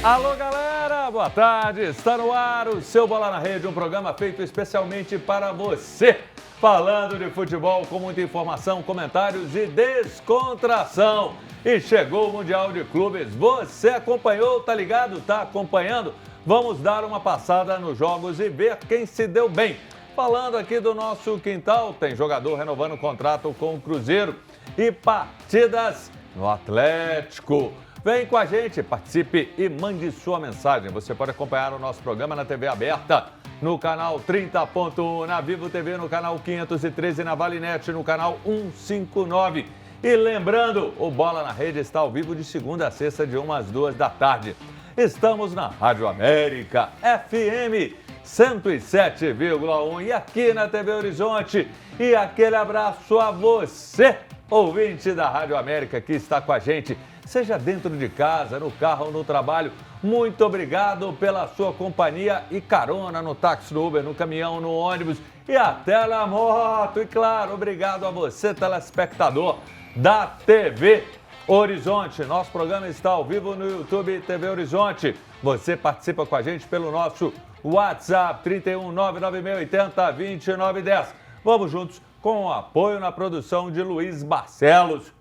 Alô, galera, boa tarde. Está no ar o seu Bola na Rede, um programa feito especialmente para você. Falando de futebol com muita informação, comentários e descontração. E chegou o Mundial de Clubes. Você acompanhou, tá ligado? Tá acompanhando? Vamos dar uma passada nos jogos e ver quem se deu bem. Falando aqui do nosso quintal, tem jogador renovando o contrato com o Cruzeiro e partidas no Atlético. Vem com a gente, participe e mande sua mensagem. Você pode acompanhar o nosso programa na TV aberta, no canal 30.1, na Vivo TV, no canal 513, na Valinet, no canal 159. E lembrando, o Bola na Rede está ao vivo de segunda a sexta, de 1 às 2 da tarde. Estamos na Rádio América, FM 107,1 e aqui na TV Horizonte. E aquele abraço a você, ouvinte da Rádio América, que está com a gente. Seja dentro de casa, no carro ou no trabalho, muito obrigado pela sua companhia e carona no táxi, no Uber, no caminhão, no ônibus e até na moto. E claro, obrigado a você, telespectador da TV Horizonte. Nosso programa está ao vivo no YouTube TV Horizonte. Você participa com a gente pelo nosso WhatsApp 31 99680 2910. Vamos juntos com o apoio na produção de Luiz Barcelos.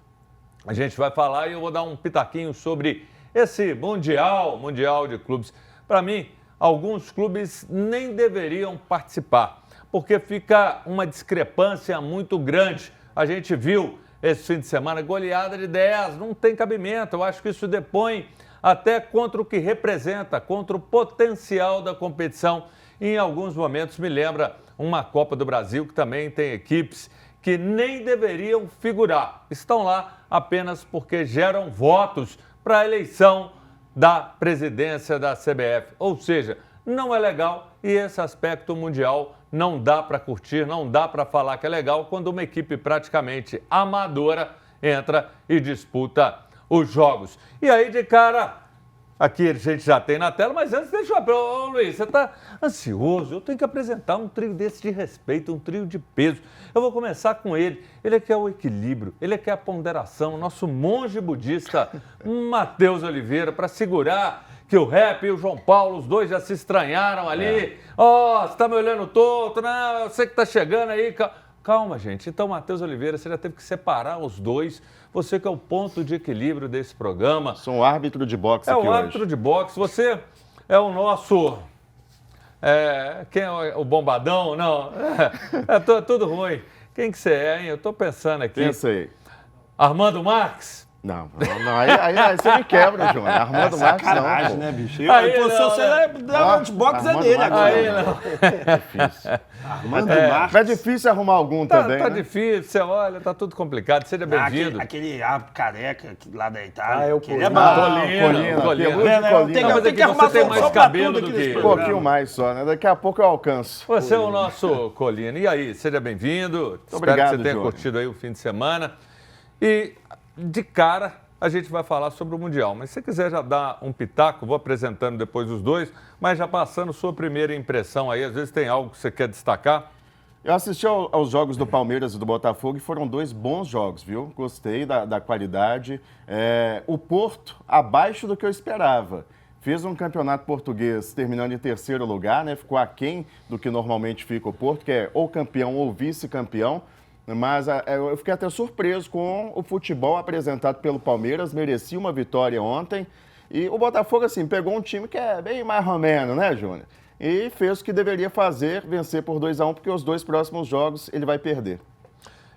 A gente vai falar e eu vou dar um pitaquinho sobre esse Mundial de Clubes. Para mim, alguns clubes nem deveriam participar, porque fica uma discrepância muito grande. A gente viu esse fim de semana goleada de 10, não tem cabimento. Eu acho que isso depõe até contra o que representa, contra o potencial da competição. E em alguns momentos me lembra uma Copa do Brasil que também tem equipes que nem deveriam figurar. Estão lá apenas porque geram votos para a eleição da presidência da CBF. Ou seja, não é legal e esse aspecto mundial não dá para curtir, não dá para falar que é legal quando uma equipe praticamente amadora entra e disputa os jogos. E aí, de cara, aqui a gente já tem na tela, mas antes deixa eu abrir. Ô, Luiz, você está ansioso? Eu tenho que apresentar um trio desse de respeito, um trio de peso. Eu vou começar com ele. Ele é que é o equilíbrio, ele é que é a ponderação, nosso monge budista, Matheus Oliveira, para segurar que o Rap e o João Paulo, os dois já se estranharam ali. Ó, você tá me olhando torto? Não, eu sei que tá chegando aí. Calma, gente. Então, Matheus Oliveira, você já teve que separar os dois. Você que é o ponto de equilíbrio desse programa. Sou um árbitro de boxe aqui hoje. É um árbitro de boxe. Você é o nosso... quem é o bombadão? Não. Tudo ruim. Quem que você é, hein? Eu tô pensando aqui. Pensa aí. Armando Marques? Não, aí você me quebra, Júnior. Armando Marques não, pô. Né, bicho? Aí, Você de boxe é dele agora. Aí não. É difícil. Armando Marques. É difícil arrumar algum também, Tá né? difícil, você olha, tá tudo complicado. Seja bem-vindo. Aquele careca lá da Itália. é o que ele é Colina. bom. Colina. Peludo de Não, Colina. mas tem aqui que arrumar você tem mais solução pra cabelo tudo do aqui que nesse ele. Um programa. pouquinho mais só, né? Daqui a pouco eu alcanço. Você é o nosso Colina. E aí, seja bem-vindo. Espero obrigado, que você tenha Júnior. curtido aí o fim de semana. E, de cara, a gente vai falar sobre o Mundial. Mas se você quiser já dar um pitaco, vou apresentando depois os dois, mas já passando sua primeira impressão aí. Às vezes tem algo que você quer destacar. Eu assisti aos jogos do Palmeiras e do Botafogo e foram dois bons jogos, viu? Gostei da qualidade. O Porto, abaixo do que eu esperava. Fez um campeonato português terminando em terceiro lugar, né? Ficou aquém do que normalmente fica o Porto, que é ou campeão ou vice-campeão. Mas eu fiquei até surpreso com o futebol apresentado pelo Palmeiras, merecia uma vitória ontem. E o Botafogo, assim, pegou um time que é bem mais ou menos, né, Júnior? E fez o que deveria fazer, vencer por 2-1, porque os dois próximos jogos ele vai perder.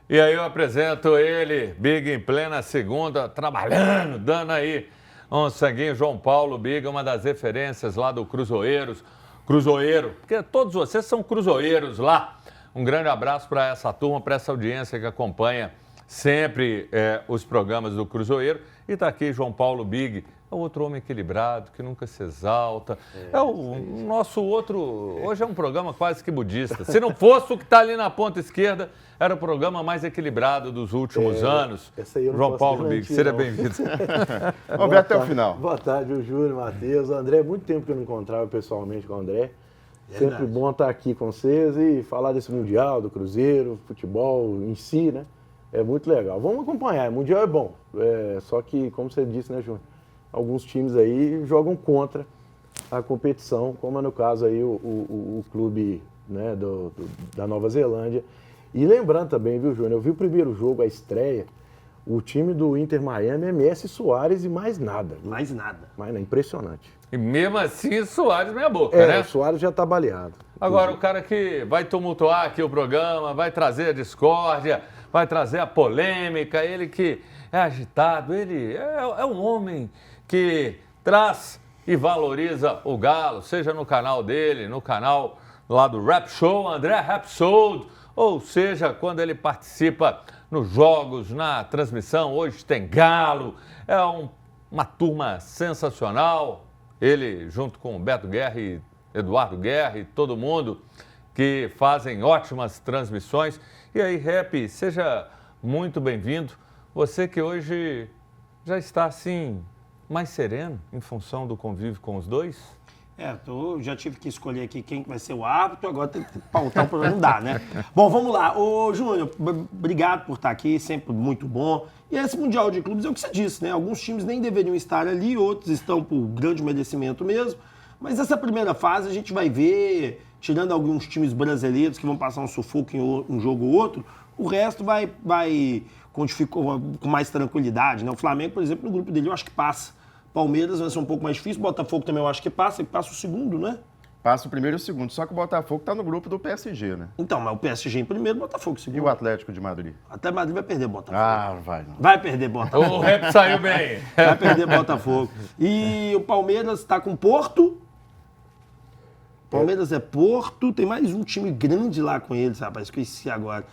E aí eu apresento ele, Big em plena segunda, trabalhando, dando aí um sanguinho. João Paulo Big, uma das referências lá do Cruzoeiros. Cruzoeiro, porque todos vocês são cruzoeiros lá. Um grande abraço para essa turma, para essa audiência que acompanha sempre os programas do Cruzoeiro. E está aqui João Paulo Big, é outro homem equilibrado, que nunca se exalta. É o nosso outro... Hoje é um programa quase que budista. Se não fosse o que está ali na ponta esquerda, era o programa mais equilibrado dos últimos anos. Essa aí eu não João posso Paulo Big, desmentir, seja não. bem-vindo. Vamos ver até o final. Boa tarde, o Júnior, Matheus, André. Muito tempo que eu não encontrava pessoalmente com o André. Sempre bom estar aqui com vocês e falar desse Mundial, do Cruzeiro, futebol em si, né? É muito legal. Vamos acompanhar. O Mundial é bom. Só que, como você disse, né, Júnior? alguns times aí jogam contra a competição, como é no caso aí o clube, né, da Nova Zelândia. E lembrando também, viu, Júnior, eu vi o primeiro jogo, a estreia, o time do Inter Miami é Messi, Soares e mais nada. Viu? Mais nada. Mas não, impressionante. E mesmo assim, Soares meia boca, né? O Soares já tá baleado. Agora, o cara que vai tumultuar aqui o programa, vai trazer a discórdia, vai trazer a polêmica, ele que é agitado, ele é um homem que traz e valoriza o Galo, seja no canal dele, no canal lá do Rap Show, André Rapsold, ou seja, quando ele participa nos jogos, na transmissão, hoje tem Galo, é uma turma sensacional, ele junto com o Beto Guerra e Eduardo Guerra e todo mundo que fazem ótimas transmissões. E aí, Rap, seja muito bem-vindo. Você que hoje já está assim mais sereno em função do convívio com os dois? Já tive que escolher aqui quem vai ser o árbitro, agora tem que pautar o programa, não dá, né? Bom, vamos lá. Ô, Júnior, obrigado por estar aqui, sempre muito bom. E esse Mundial de Clubes é o que você disse, né? Alguns times nem deveriam estar ali, outros estão por grande merecimento mesmo. Mas essa primeira fase a gente vai ver, tirando alguns times brasileiros que vão passar um sufoco em um jogo ou outro, o resto vai com mais tranquilidade, né? O Flamengo, por exemplo, no grupo dele eu acho que passa. Palmeiras vai ser um pouco mais difícil, Botafogo também eu acho que passa, ele passa o segundo, né? Passa o primeiro e o segundo, só que o Botafogo está no grupo do PSG, né? Então, mas o PSG em primeiro, Botafogo em segundo. E o Atlético de Madrid? Até Madrid vai perder Botafogo. Ah, vai não. Vai perder Botafogo. O Rap saiu bem. Vai perder Botafogo. E o Palmeiras está com Porto. Palmeiras é Porto. Tem mais um time grande lá com eles, rapaz. Esqueci agora.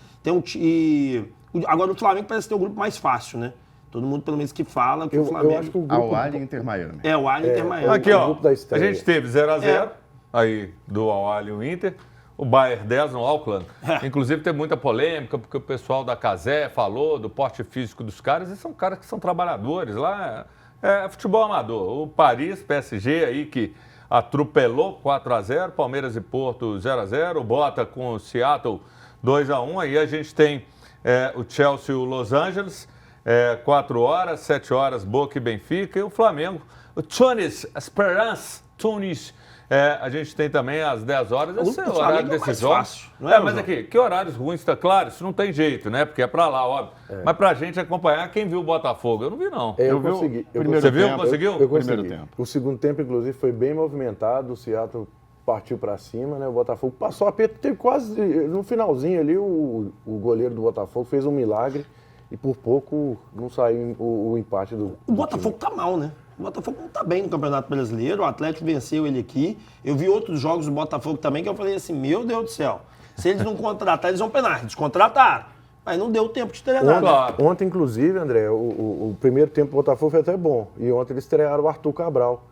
Agora o Flamengo parece ter um grupo mais fácil, né? Todo mundo, pelo menos, que fala que o Flamengo... Eu acho que o grupo... Al-Ahly e Inter Miami. O Al Inter Miami. Aqui, ó, grupo da a estreia. gente teve 0x0 aí do Al-Ahly e o Inter. O Bayern 10 no Auckland. Inclusive, tem muita polêmica, porque o pessoal da Cazé falou do porte físico dos caras, e são caras que são trabalhadores lá. É futebol amador. O Paris, PSG aí, que atropelou 4x0, Palmeiras e Porto 0x0, o Bota com o Seattle 2x1. Aí a gente tem o Chelsea e o Los Angeles, 4 horas, 7 horas, Boca e Benfica, e o Flamengo, o Tunis, Esperance, Tunis. A gente tem também às 10 horas, esse é o horário desses jogos. Mas aqui, que horários ruins, tá claro, isso não tem jeito, né? Porque é pra lá, óbvio. Mas pra gente acompanhar, quem viu o Botafogo? Eu não vi, não. Eu consegui. Você viu? Conseguiu? Eu consegui. Primeiro tempo. O segundo tempo, inclusive, foi bem movimentado, o Seattle partiu pra cima, né? O Botafogo passou a aperto, teve quase, no finalzinho ali, o goleiro do Botafogo fez um milagre e por pouco não saiu o empate do O Botafogo tá mal, né? O Botafogo não tá bem no Campeonato Brasileiro, o Atlético venceu ele aqui. Eu vi outros jogos do Botafogo também que eu falei assim, meu Deus do céu, se eles não contratarem, eles vão penar. Eles contrataram, mas não deu tempo de treinar. Claro. Ontem, inclusive, André, o primeiro tempo do Botafogo foi até bom. E ontem eles estrearam o Arthur Cabral,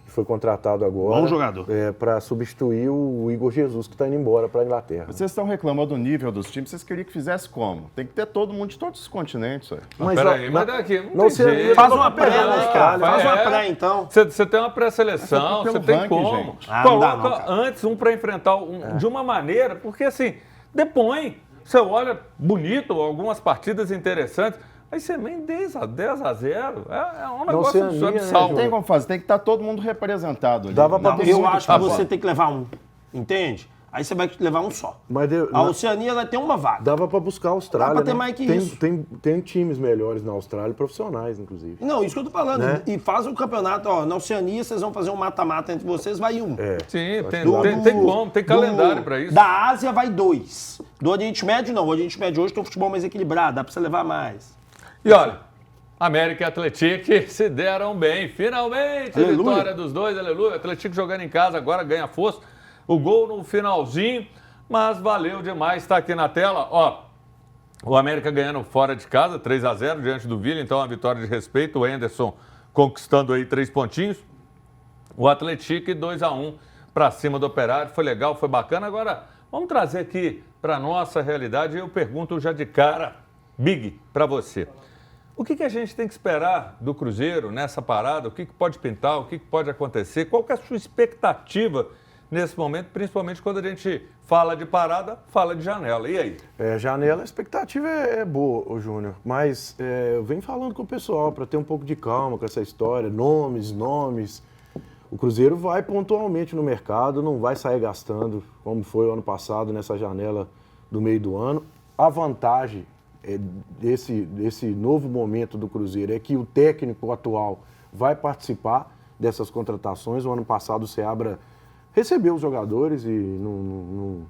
que foi contratado agora. Bom jogador. Para substituir o Igor Jesus, que está indo embora para a Inglaterra. Vocês estão reclamando do nível dos times, vocês queriam que fizesse como? Tem que ter todo mundo de todos os continentes. Ué. Mas peraí, mas daqui não tem sei, jeito. Faz uma pré, né, cara? Faz uma É. pré, então. Você tem uma pré-seleção, Pelo você tem ranking, como. gente. Não dá Coloca não, cara. antes um para enfrentar de uma maneira, porque assim, depõe. Você olha bonito, algumas partidas interessantes, aí você vem 10x0. É um negócio Oceania, absurdo. né, Tem como fazer, tem que estar todo mundo representado ali. Dava pra Não, ter eu muito acho que tá você bom. tem que levar um, entende? Aí você vai levar um só. Mas A Oceania vai ter uma vaga. dava para buscar a Austrália. Dá pra ter né? mais que tem, isso. Tem times melhores na Austrália, profissionais, inclusive. Não, isso que eu tô falando. Né? E faz um campeonato, ó, na Oceania vocês vão fazer um mata-mata entre vocês, vai um. Sim, Do- tem como, tem calendário do- para isso. Da Ásia vai 2. Do Oriente Médio não. O Oriente Médio hoje tem um futebol mais equilibrado, dá pra você levar mais. E olha, América e Atlético se deram bem. Finalmente, a Aleluia. vitória dos dois, aleluia. Atlético jogando em casa, agora ganha força. O gol no finalzinho, mas valeu demais estar aqui na tela. Ó, o América ganhando fora de casa, 3x0 diante do Vila, então uma vitória de respeito. O Anderson conquistando aí 3 pontinhos. O Atlético 2x1 para cima do Operário. Foi legal, foi bacana. Agora, vamos trazer aqui para nossa realidade. Eu pergunto já de cara, Big, para você. O que a gente tem que esperar do Cruzeiro nessa parada? O que pode pintar? O que pode acontecer? Qual que é a sua expectativa nesse momento, principalmente quando a gente fala de parada, fala de janela. E aí? Janela, a expectativa é boa, ô Júnior, mas eu venho falando com o pessoal para ter um pouco de calma com essa história, nomes. O Cruzeiro vai pontualmente no mercado, não vai sair gastando, como foi o ano passado, nessa janela do meio do ano. A vantagem desse novo momento do Cruzeiro é que o técnico atual vai participar dessas contratações. O ano passado o Seabra recebeu os jogadores e não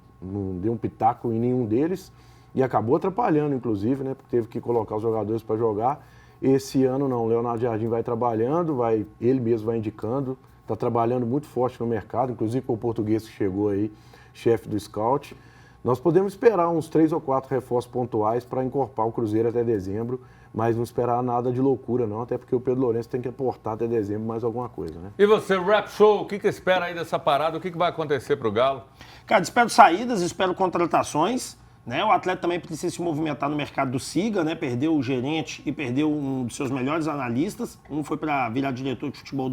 deu um pitaco em nenhum deles e acabou atrapalhando, inclusive, né, porque teve que colocar os jogadores para jogar. Esse ano não, o Leonardo Jardim vai trabalhando, ele mesmo vai indicando, está trabalhando muito forte no mercado, inclusive com o português que chegou aí, chefe do scout. Nós podemos esperar uns 3 ou 4 reforços pontuais para encorpar o Cruzeiro até dezembro, mas não esperar nada de loucura não, até porque o Pedro Lourenço tem que aportar até dezembro mais alguma coisa, né? E você, Rap Show, o que espera aí dessa parada? O que vai acontecer pro Galo? Cara, espero saídas, espero contratações, né? O atleta também precisa se movimentar no mercado do SIGA, né? Perdeu o gerente e perdeu um dos seus melhores analistas. Um foi para virar diretor de futebol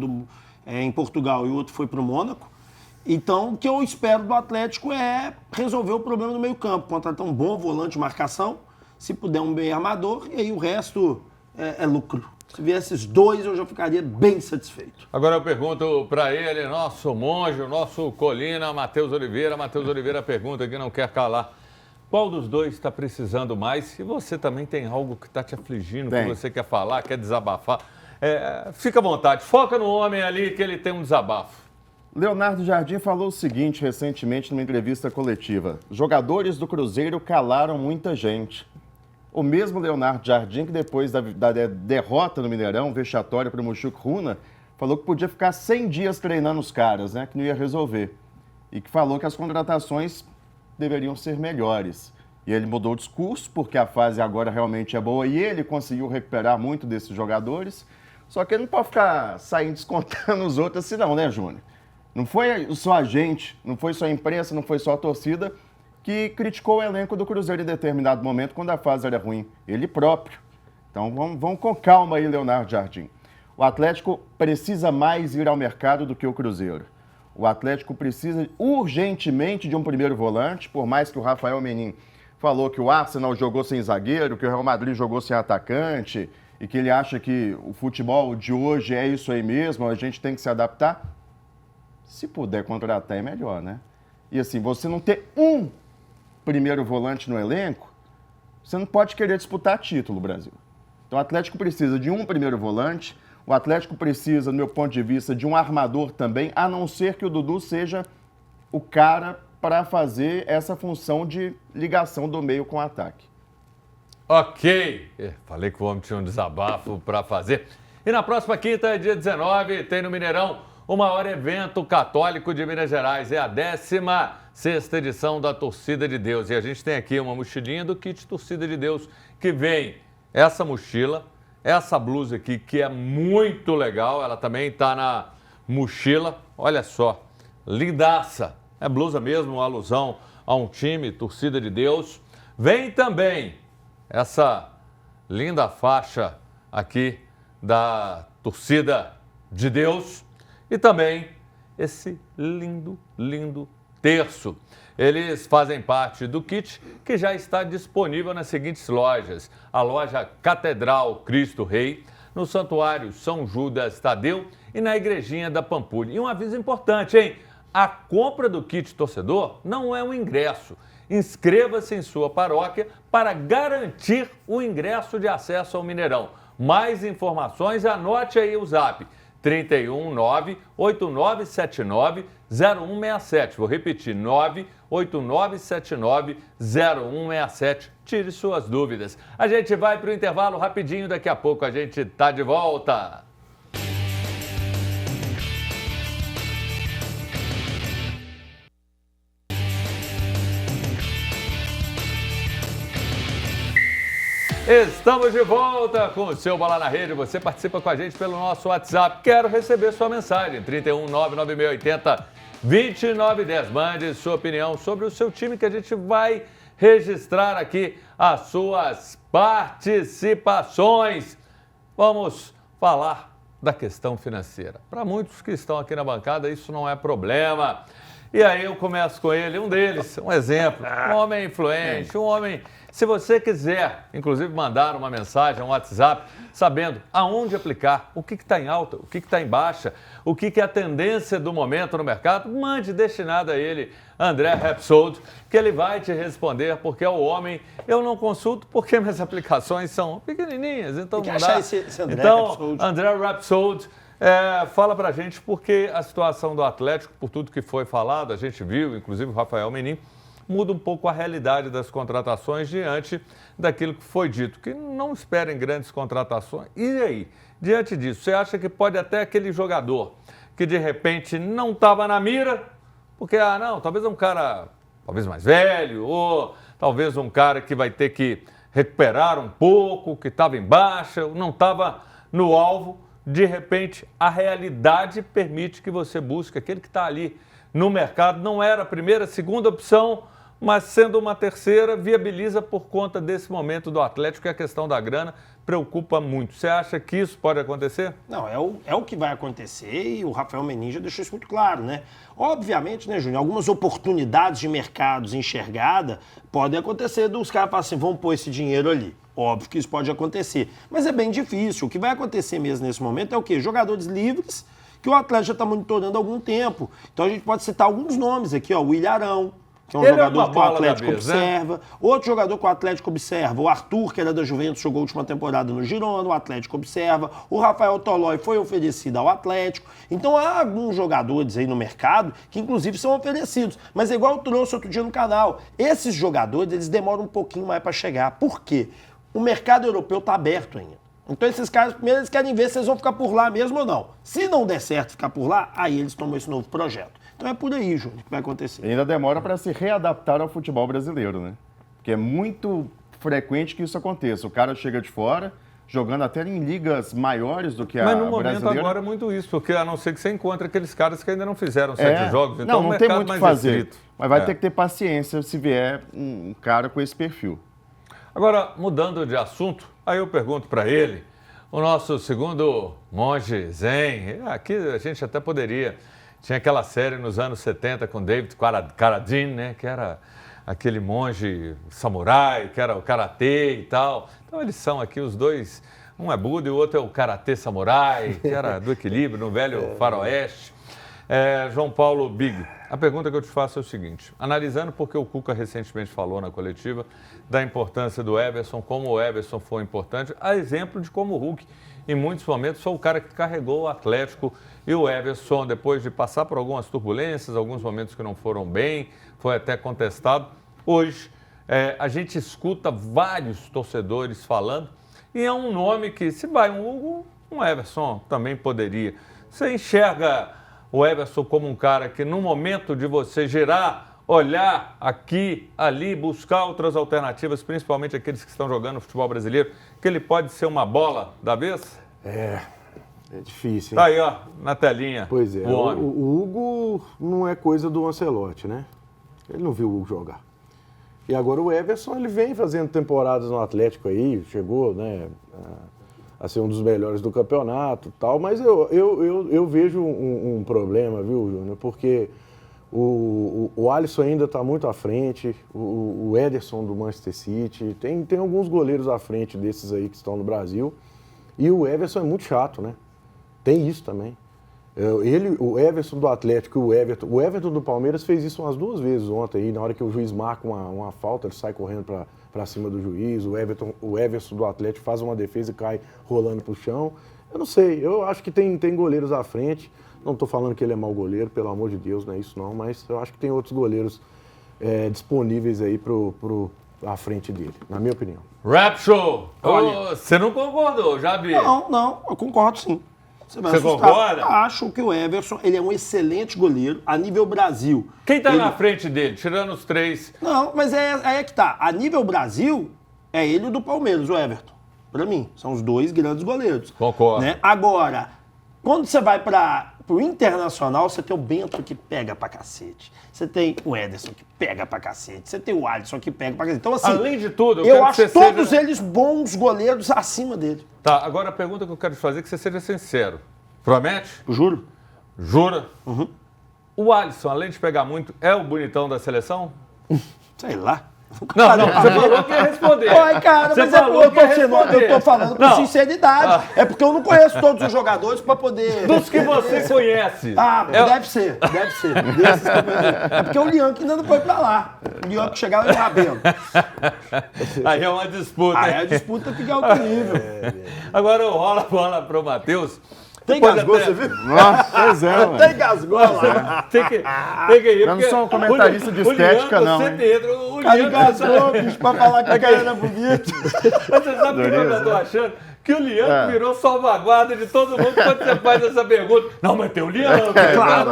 em Portugal e o outro foi para o Mônaco. Então, o que eu espero do Atlético é resolver o problema no meio-campo, contratar um bom volante de marcação, se puder um bem armador, e aí o resto é lucro. Se vier esses dois, eu já ficaria bem satisfeito. Agora eu pergunto para ele, nosso monge, nosso Colina, Matheus Oliveira. Matheus Oliveira pergunta que não quer calar. Qual dos dois está precisando mais? E você também tem algo que está te afligindo, que você quer falar, quer desabafar? Fica à vontade, foca no homem ali que ele tem um desabafo. Leonardo Jardim falou o seguinte recentemente numa entrevista coletiva: jogadores do Cruzeiro calaram muita gente. O mesmo Leonardo Jardim, que depois da derrota no Mineirão, vexatória para o Mushuc Runa, falou que podia ficar 100 dias treinando os caras, né, que não ia resolver. E que falou que as contratações deveriam ser melhores. E ele mudou o discurso, porque a fase agora realmente é boa e ele conseguiu recuperar muito desses jogadores. Só que ele não pode ficar saindo descontando os outros assim não, né, Júnior? Não foi só a gente, não foi só a imprensa, não foi só a torcida que criticou o elenco do Cruzeiro em determinado momento quando a fase era ruim. Ele próprio. Então vamos com calma aí, Leonardo Jardim. O Atlético precisa mais ir ao mercado do que o Cruzeiro. O Atlético precisa urgentemente de um primeiro volante, por mais que o Rafael Menin falou que o Arsenal jogou sem zagueiro, que o Real Madrid jogou sem atacante e que ele acha que o futebol de hoje é isso aí mesmo, a gente tem que se adaptar. Se puder contratar é melhor, né? E assim, você não ter um primeiro volante no elenco, você não pode querer disputar título, Brasil. Então o Atlético precisa de um primeiro volante, o Atlético precisa, do meu ponto de vista, de um armador também, a não ser que o Dudu seja o cara para fazer essa função de ligação do meio com o ataque. Ok, falei que o homem tinha um desabafo para fazer. E na próxima quinta, dia 19, tem no Mineirão o maior evento católico de Minas Gerais. É a 16ª edição da Torcida de Deus. E a gente tem aqui uma mochilinha do kit Torcida de Deus, que vem essa mochila, essa blusa aqui, que é muito legal. Ela também está na mochila. Olha só, lindaça. É blusa mesmo, uma alusão a um time, Torcida de Deus. Vem também essa linda faixa aqui da Torcida de Deus. E também esse lindo, lindo terço. Eles fazem parte do kit que já está disponível nas seguintes lojas: a loja Catedral Cristo Rei, no Santuário São Judas Tadeu e na Igrejinha da Pampulha. E um aviso importante, hein? A compra do kit torcedor não é um ingresso. Inscreva-se em sua paróquia para garantir o ingresso de acesso ao Mineirão. Mais informações, anote aí o zap: 319-8979-0167. Vou repetir, 98979-0167. Tire suas dúvidas. A gente vai para o intervalo rapidinho, daqui a pouco a gente tá de volta. Estamos de volta com o seu Bola na Rede. Você participa com a gente pelo nosso WhatsApp. Quero receber sua mensagem. 3199680-2910. Mande sua opinião sobre o seu time, que a gente vai registrar aqui as suas participações. Vamos falar da questão financeira. Para muitos que estão aqui na bancada, isso não é problema. E aí eu começo com ele, um deles, um exemplo, um homem influente, um homem... Se você quiser, inclusive, mandar uma mensagem, um WhatsApp, sabendo aonde aplicar, o que está em alta, o que está em baixa, o que é a tendência do momento no mercado, mande destinado a ele, André Rapsold, que ele vai te responder, porque é o homem. Eu não consulto porque minhas aplicações são pequenininhas, então Tem não que dá. achar esse André Então, Rapsold. André Rapsold, fala pra gente porque a situação do Atlético, por tudo que foi falado, a gente viu, inclusive o Rafael Menin, muda um pouco a realidade das contratações diante daquilo que foi dito, que não esperem grandes contratações. E aí, diante disso, você acha que pode até aquele jogador que de repente não estava na mira, porque, talvez é um cara talvez mais velho, ou talvez um cara que vai ter que recuperar um pouco, que estava em baixa, não estava no alvo, de repente a realidade permite que você busque aquele que está ali no mercado, não era a primeira, segunda opção, mas sendo uma terceira, viabiliza por conta desse momento do Atlético, que a questão da grana preocupa muito. Você acha que isso pode acontecer? Não, é o que vai acontecer e o Rafael Menin já deixou isso muito claro, né? Obviamente, né, Júnior, algumas oportunidades de mercados enxergadas podem acontecer dos caras falarem assim, vamos pôr esse dinheiro ali. Óbvio que isso pode acontecer, mas é bem difícil. O que vai acontecer mesmo nesse momento é o quê? Jogadores livres que o Atlético já está monitorando há algum tempo. Então a gente pode citar alguns nomes aqui, ó, o Willian Arão, que é um jogador que o Atlético observa. Né? Outro jogador que o Atlético observa. O Arthur, que era da Juventus, jogou a última temporada no Girona, o Atlético observa. O Rafael Tolói foi oferecido ao Atlético. Então há alguns jogadores aí no mercado que inclusive são oferecidos. Mas é igual eu trouxe outro dia no canal. Esses jogadores, eles demoram um pouquinho mais para chegar. Por quê? O mercado europeu está aberto ainda. Então esses caras, primeiro eles querem ver se eles vão ficar por lá mesmo ou não. Se não der certo ficar por lá, aí eles tomam esse novo projeto. Então é por aí, Júnior, que vai acontecer. E ainda demora para se readaptar ao futebol brasileiro, né? Porque é muito frequente que isso aconteça. O cara chega de fora, jogando até em ligas maiores do que a brasileira. Mas no momento agora é muito isso, porque a não ser que você encontre aqueles caras que ainda não fizeram 7 jogos. Então não tem muito o que fazer. Restrito. Mas vai ter que ter paciência se vier um cara com esse perfil. Agora, mudando de assunto, aí eu pergunto para ele, o nosso segundo monge zen, aqui a gente até poderia, tinha aquela série nos anos 70 com David Carradine, né, que era aquele monge samurai, que era o karatê e tal. Então eles são aqui os dois, um é Buda e o outro é o karatê samurai, que era do equilíbrio no velho faroeste. João Paulo Big, a pergunta que eu te faço é o seguinte, analisando porque o Cuca recentemente falou na coletiva da importância do Everson, como o Everson foi importante, a exemplo de como o Hulk, em muitos momentos, foi o cara que carregou o Atlético e o Everson, depois de passar por algumas turbulências, alguns momentos que não foram bem, foi até contestado. Hoje, a gente escuta vários torcedores falando e é um nome que, se vai um Hugo, um Everson também poderia. Você enxerga o Everson como um cara que, no momento de você girar, olhar aqui, ali, buscar outras alternativas, principalmente aqueles que estão jogando no futebol brasileiro, que ele pode ser uma bola da vez? É difícil, hein? Tá aí, ó, na telinha. Pois é, o homem. o Hugo não é coisa do Ancelotti, né? Ele não viu o Hugo jogar. E agora o Everson, ele vem fazendo temporadas no Atlético aí, chegou, né, a ser um dos melhores do campeonato e tal, mas eu vejo um problema, viu, Júnior? Porque o Alisson ainda está muito à frente, o Ederson do Manchester City, tem alguns goleiros à frente desses aí que estão no Brasil, e o Everson é muito chato, né? Tem isso também. O Everson do Atlético e o Everton do Palmeiras fez isso umas 2 vezes ontem, aí, na hora que o juiz marca uma falta, ele sai correndo para cima do juiz, o Everson do Atlético faz uma defesa e cai rolando pro chão. Eu não sei, eu acho que tem goleiros à frente, não estou falando que ele é mau goleiro, pelo amor de Deus, não é isso não, mas eu acho que tem outros goleiros disponíveis aí à frente dele, na minha opinião. Rap Show! Olha. Você não concordou, já vi. Não, eu concordo sim. Você concorda? Acho que o Everson, ele é um excelente goleiro a nível Brasil. Quem tá na frente dele, tirando os 3? Não, mas aí é que tá. A nível Brasil, é ele e o do Palmeiras, o Everton. Pra mim, são os 2 grandes goleiros. Concordo. Né? Agora, quando você vai pro Internacional, você tem o Bento que pega pra cacete. Você tem o Ederson que pega pra cacete. Você tem o Alisson que pega pra cacete. Então, assim, além de tudo, eu acho todos eles bons goleiros acima dele. Tá, agora a pergunta que eu quero te fazer é que você seja sincero. Promete? Juro. Jura? Uhum. O Alisson, além de pegar muito, é o bonitão da seleção? Sei lá. Não, você falou que ia responder. Ai, cara, Você mas falou eu que ia responder. tô falando com Não. sinceridade. É porque eu não conheço todos os jogadores pra poder... Dos que você conhece. Deve ser. Desses que eu conheço. É porque o Lian que ainda não foi pra lá. O Lian que chegava no Rabelo. Aí é uma disputa. Aí a disputa fica alto nível. Agora rola a bola pro Matheus. Tem Depois gasgou, até- você viu? Nossa, pois é, mano. Tem gasgou lá. Tem que ir. Eu não porque sou um comentarista de o Lian, estética, não, sempre entra, o Cara, Lian gasgou, bicho, pra falar que a cara era bonita. Mas você sabe o que eu já tô achando? Que o Lian virou salvaguarda de todo mundo quando você faz essa pergunta. Não, mas tem o Lian. Claro,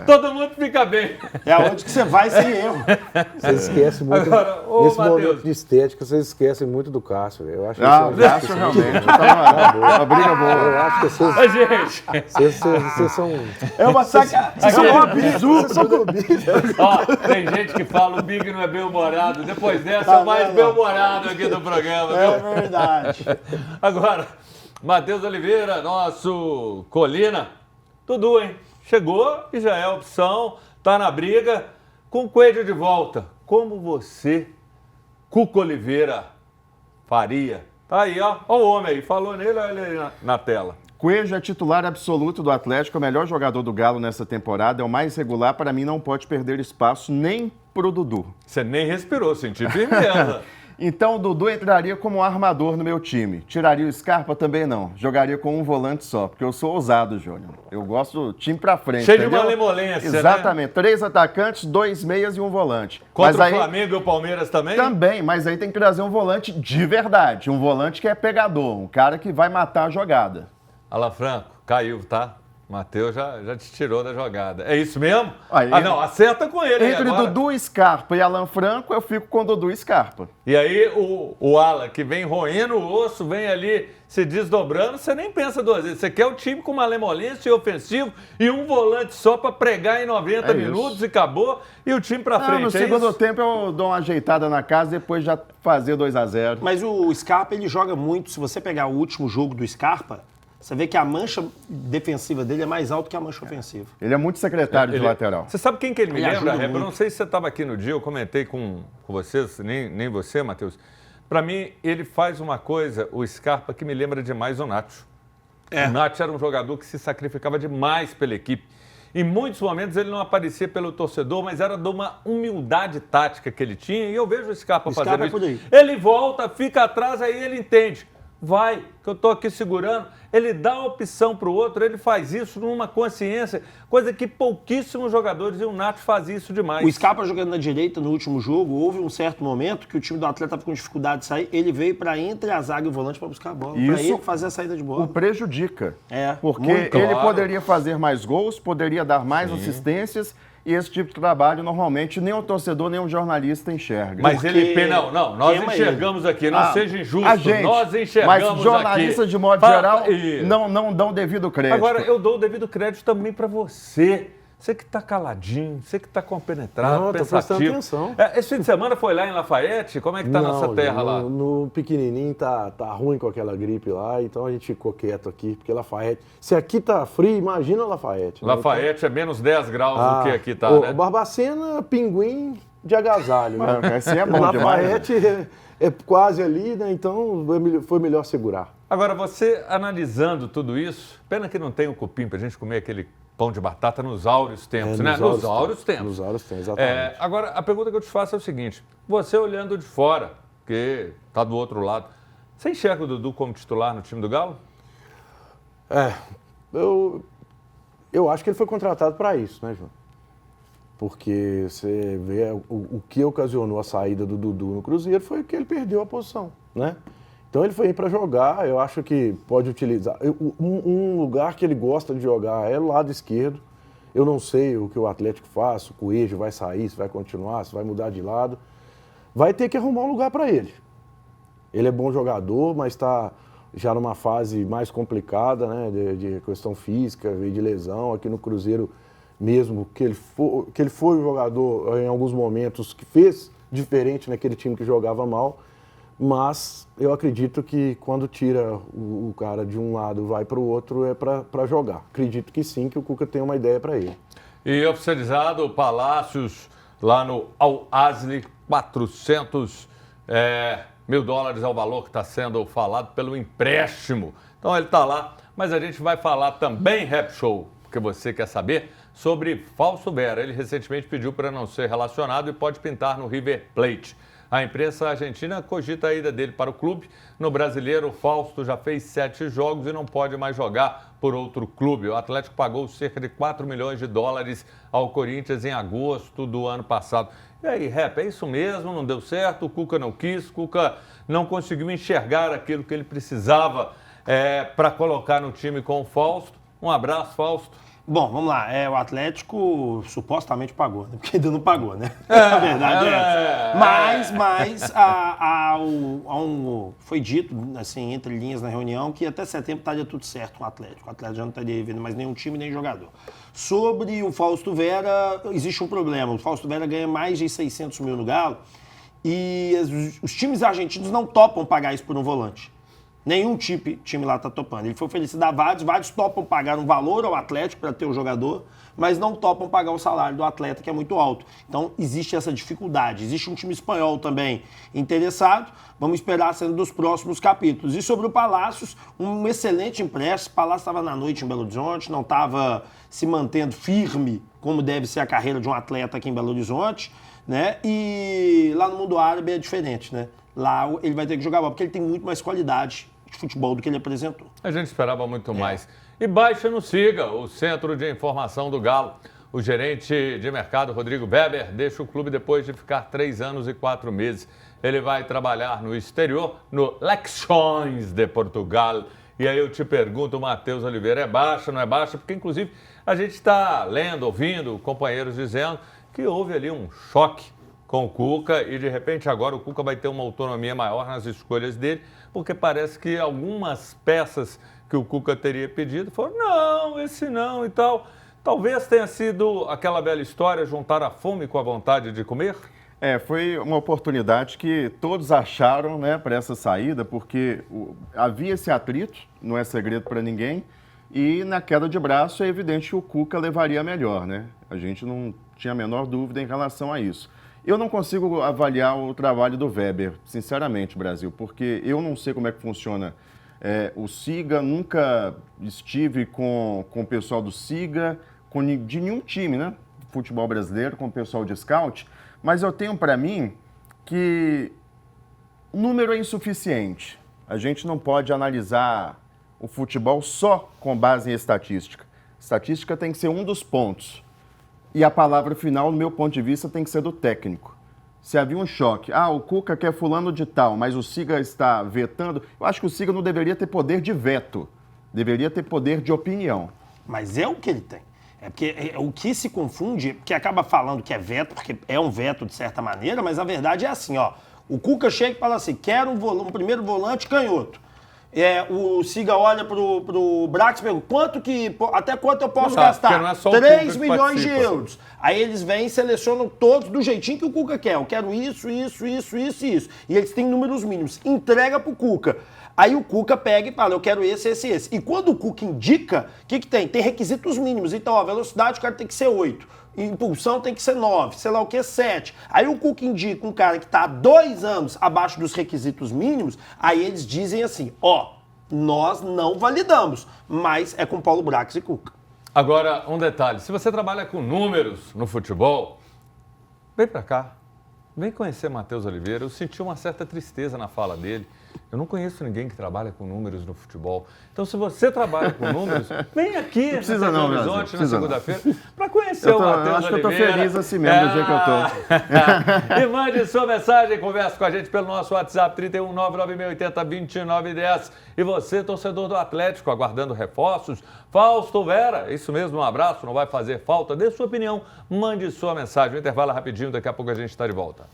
Todo mundo fica bem. É aonde que você vai sem erro. Vocês esquecem muito. Agora, ô, nesse Matheus. momento de estética, vocês esquecem muito do Cássio. Eu acho que Ah, vocês- acho realmente. Tá uma briga boa. Eu acho que vocês, Mas, gente, vocês são. É uma saca. Vocês são Vocês são clubistas. ó, tem gente que fala o Big não é bem-humorado. Depois dessa, é o mais bem-humorado aqui do programa, viu? É verdade. Agora, Matheus Oliveira, nosso Colina. Dudu, hein? Chegou e já é opção, tá na briga. Com o Coelho de volta, como você, Cuco Oliveira, faria? Tá aí, ó. Ó o homem aí, falou nele, olha ele aí na tela. Coelho é titular absoluto do Atlético, é o melhor jogador do Galo nessa temporada, é o mais regular, para mim não pode perder espaço nem pro Dudu. Você nem respirou, senti firmeza. Então o Dudu entraria como armador no meu time. Tiraria o Scarpa também não. Jogaria com um volante só, porque eu sou ousado, Júnior. Eu gosto do time pra frente, Cheio de entendeu? malemolência, né? Exatamente. 3 atacantes, 2 meias e um volante. Contra Mas o aí, Flamengo e o Palmeiras também? também, mas aí tem que trazer um volante de verdade. Um volante que é pegador, um cara que vai matar a jogada. Alan Franco, caiu, tá? Matheus já te tirou da jogada. É isso mesmo? Aí- Ah, não, acerta com ele aí Entre agora. Dudu Scarpa e Alan Franco, eu fico com Dudu Scarpa. E aí o Alan, que vem roendo o osso, vem ali se desdobrando, você nem pensa duas vezes. Você quer o time com malemolência e ofensivo e um volante só para pregar em 90 É isso. minutos e acabou, e o time para Ah, frente. no é segundo isso? tempo eu dou uma ajeitada na casa, depois já fazer 2-0. Mas o Scarpa, ele joga muito. Se você pegar o último jogo do Scarpa, você vê que a mancha defensiva dele é mais alta que a mancha ofensiva. Ele é muito secretário de Ele- lateral. Você sabe quem que ele me Ele lembra, ajuda Reba? Eu muito. não sei se você estava aqui no dia, eu comentei com vocês, nem você, Matheus. Para mim, ele faz uma coisa, o Scarpa, que me lembra demais o Nacho. É. O Nacho era um jogador que se sacrificava demais pela equipe. Em muitos momentos ele não aparecia pelo torcedor, mas era de uma humildade tática que ele tinha. E eu vejo o Scarpa Scarpa fazendo é por aí. isso. Ele volta, fica atrás, aí ele entende. Vai, que eu estou aqui segurando. Ele dá a opção para o outro, ele faz isso numa consciência, coisa que pouquíssimos jogadores, e o Nacho fazia isso demais. O Scarpa jogando na direita no último jogo, houve um certo momento que o time do Atlético estava com dificuldade de sair, ele veio para entre a zaga e o volante para buscar a bola, para Isso ele fazer a saída de O bola. prejudica. É, Porque muito, ele claro. poderia fazer mais gols, poderia dar mais assistências, e esse tipo de trabalho normalmente nem o torcedor nem o jornalista enxerga. Mas Porque ele... Não, nós queima enxergamos aqui, não seja injusto, a gente, nós enxergamos mas jornalistas, aqui. de modo Fala- geral, Isso. não dão devido crédito. Agora, eu dou o devido crédito também para você. Você que está caladinho, você que está compenetrado, Não, eu tô pensativo. prestando atenção. Esse fim de semana foi lá em Lafayette? Como é que tá a nossa terra lá? No pequenininho tá ruim com aquela gripe lá, então a gente ficou quieto aqui, porque Lafayette... Se aqui tá frio, imagina Lafayette. né? Lafayette é menos 10 graus Então, do que aqui tá, o né? Barbacena, pinguim de agasalho. Né? Assim é bom demais. né? Lafayette é quase ali, né? Então foi melhor segurar. Agora, você analisando tudo isso, pena que não tem o cupim pra gente comer aquele pão de batata nos áureos tempos, né? Nos áureos tempos. Nos áureos tempos, exatamente. Agora, a pergunta que eu te faço é o seguinte, você olhando de fora, que tá do outro lado, você enxerga o Dudu como titular no time do Galo? Eu acho que ele foi contratado para isso, né, João? Porque você vê o que ocasionou a saída do Dudu no Cruzeiro foi que ele perdeu a posição, né? Então ele foi para jogar, eu acho que pode utilizar. Um lugar que ele gosta de jogar é o lado esquerdo. Eu não sei o que o Atlético faz, o Coelho vai sair, se vai continuar, se vai mudar de lado. Vai ter que arrumar um lugar para ele. Ele é bom jogador, mas está já numa fase mais complicada, né, de questão física, veio de lesão. Aqui no Cruzeiro mesmo, que ele foi um jogador em alguns momentos que fez diferente naquele time que jogava mal. Mas eu acredito que quando tira o cara de um lado e vai para o outro é para jogar. Acredito que sim, que o Cuca tem uma ideia para ele. E oficializado o Palácios lá no Al-Ahly, 400 mil dólares é o valor que está sendo falado pelo empréstimo. Então ele está lá, mas a gente vai falar também, Rap Show, porque você quer saber, sobre Fausto Vera. Ele recentemente pediu para não ser relacionado e pode pintar no River Plate. A imprensa argentina cogita a ida dele para o clube. No Brasileiro, o Fausto já fez 7 jogos e não pode mais jogar por outro clube. O Atlético pagou cerca de 4 milhões de dólares ao Corinthians em agosto do ano passado. E aí, Rap, é isso mesmo? Não deu certo? O Cuca não quis? O Cuca não conseguiu enxergar aquilo que ele precisava para colocar no time com o Fausto? Um abraço, Fausto. Bom, vamos lá. O Atlético supostamente pagou, né? Porque ainda não pagou, né? A verdade é essa. Mas foi dito, assim, entre linhas na reunião, que até setembro estaria tudo certo com o Atlético. O Atlético já não estaria vendo mais nenhum time, nem jogador. Sobre o Fausto Vera, existe um problema. O Fausto Vera ganha mais de 600 mil no Galo e os times argentinos não topam pagar isso por um volante. Nenhum time lá está topando. Ele foi oferecido a vários topam pagar um valor ao Atlético para ter o jogador, mas não topam pagar o salário do atleta, que é muito alto. Então, existe essa dificuldade. Existe um time espanhol também interessado. Vamos esperar sendo dos próximos capítulos. E sobre o Palácios, um excelente empréstimo. O Palácio estava na noite em Belo Horizonte, não estava se mantendo firme, como deve ser a carreira de um atleta aqui em Belo Horizonte, né? E lá no mundo árabe é diferente, né? Lá ele vai ter que jogar bola, porque ele tem muito mais qualidade de futebol do que ele apresentou. A gente esperava muito mais. E baixa no Siga, o Centro de Informação do Galo. O gerente de mercado, Rodrigo Weber, deixa o clube depois de ficar 3 anos e 4 meses. Ele vai trabalhar no exterior, no Leixões de Portugal. E aí eu te pergunto, Matheus Oliveira, é baixa, não é baixa? Porque, inclusive, a gente está lendo, ouvindo companheiros dizendo que houve ali um choque com o Cuca e, de repente, agora o Cuca vai ter uma autonomia maior nas escolhas dele, porque parece que algumas peças que o Cuca teria pedido foram, não, esse não e tal. Talvez tenha sido aquela velha história, juntar a fome com a vontade de comer? Foi uma oportunidade que todos acharam, né, para essa saída, porque havia esse atrito, não é segredo para ninguém, e na queda de braço é evidente que o Cuca levaria melhor, né? A gente não tinha a menor dúvida em relação a isso. Eu não consigo avaliar o trabalho do Weber, sinceramente, Brasil, porque eu não sei como é que funciona o Siga, nunca estive com o pessoal do Siga, de nenhum time, né? Futebol brasileiro, com o pessoal de scout, mas eu tenho para mim que o número é insuficiente. A gente não pode analisar o futebol só com base em estatística. Estatística tem que ser um dos pontos. E a palavra final, no meu ponto de vista, tem que ser do técnico. Se havia um choque, o Cuca quer fulano de tal, mas o Siga está vetando, eu acho que o Siga não deveria ter poder de veto, deveria ter poder de opinião. Mas é o que ele tem. É porque o que se confunde, que acaba falando que é veto, porque é um veto de certa maneira, mas a verdade é assim, o Cuca chega e fala assim, quero um primeiro volante canhoto. O Siga olha pro Brax e pergunta, até quanto eu posso gastar? Não é só 3 milhões de euros. Aí eles vêm e selecionam todos do jeitinho que o Cuca quer. Eu quero isso. E eles têm números mínimos. Entrega pro Cuca. Aí o Cuca pega e fala, eu quero esse. E quando o Cuca indica, o que tem? Tem requisitos mínimos. Então, a velocidade o cara tem que ser 8. Impulsão tem que ser 9, sei lá o que, 7. Aí o Cuca indica um cara que está há 2 anos abaixo dos requisitos mínimos, aí eles dizem assim, nós não validamos, mas é com Paulo Brax e Cuca. Agora, um detalhe, se você trabalha com números no futebol, vem pra cá, vem conhecer Matheus Oliveira. Eu senti uma certa tristeza na fala dele. Eu não conheço ninguém que trabalha com números no futebol. Então, se você trabalha com números, vem aqui na Belo Horizonte na segunda-feira para conhecer o Matheus Oliveira. Eu acho que eu estou feliz assim mesmo do jeito que eu estou. E mande sua mensagem, converse com a gente pelo nosso WhatsApp 31996802910. E você, torcedor do Atlético, aguardando reforços, Fausto Vera, isso mesmo, um abraço, não vai fazer falta. Dê sua opinião, mande sua mensagem. Um intervalo rapidinho, daqui a pouco a gente está de volta.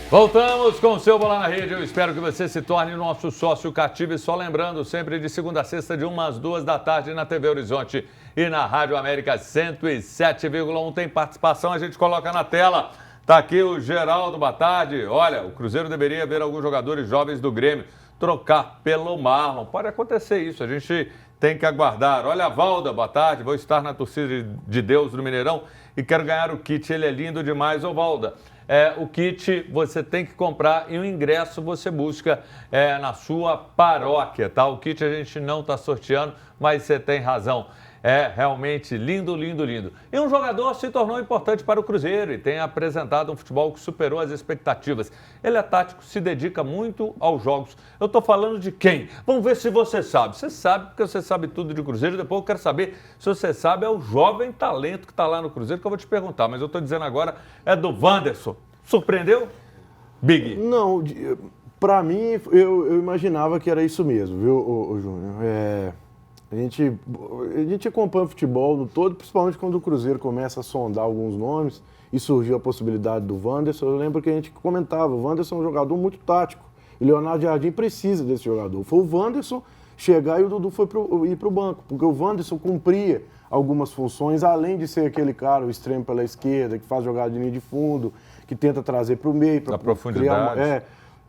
Voltamos com o seu Bola na Rede. Eu espero que você se torne nosso sócio cativo. E só lembrando, sempre de segunda a sexta, de 1 às 2 da tarde na TV Horizonte e na Rádio América 107,1. Tem participação, a gente coloca na tela. Tá aqui o Geraldo, boa tarde. Olha, o Cruzeiro deveria ver alguns jogadores jovens do Grêmio trocar pelo Marlon. Pode acontecer isso, a gente tem que aguardar. Olha, a Valda, boa tarde. Vou estar na torcida de Deus do Mineirão e quero ganhar o kit. Ele é lindo demais, ô Valda. O kit você tem que comprar e o ingresso você busca na sua paróquia, tá? O kit a gente não está sorteando, mas você tem razão. É realmente lindo, lindo, lindo. E um jogador se tornou importante para o Cruzeiro e tem apresentado um futebol que superou as expectativas. Ele é tático, se dedica muito aos jogos. Eu estou falando de quem? Vamos ver se você sabe. Você sabe porque você sabe tudo de Cruzeiro. Depois eu quero saber se você sabe. É o jovem talento que está lá no Cruzeiro que eu vou te perguntar. Mas eu estou dizendo agora é do Wanderson. Surpreendeu, Big? Não, para mim, eu imaginava que era isso mesmo, viu, ô Júnior? A gente acompanha o futebol no todo, principalmente quando o Cruzeiro começa a sondar alguns nomes e surgiu a possibilidade do Wanderson. Eu lembro que a gente comentava, o Wanderson é um jogador muito tático e Leonardo Jardim precisa desse jogador. Foi o Wanderson chegar e o Dudu foi ir para o banco, porque o Wanderson cumpria algumas funções, além de ser aquele cara, o extremo pela esquerda, que faz jogada de linha de fundo, que tenta trazer para o meio, para profundidade.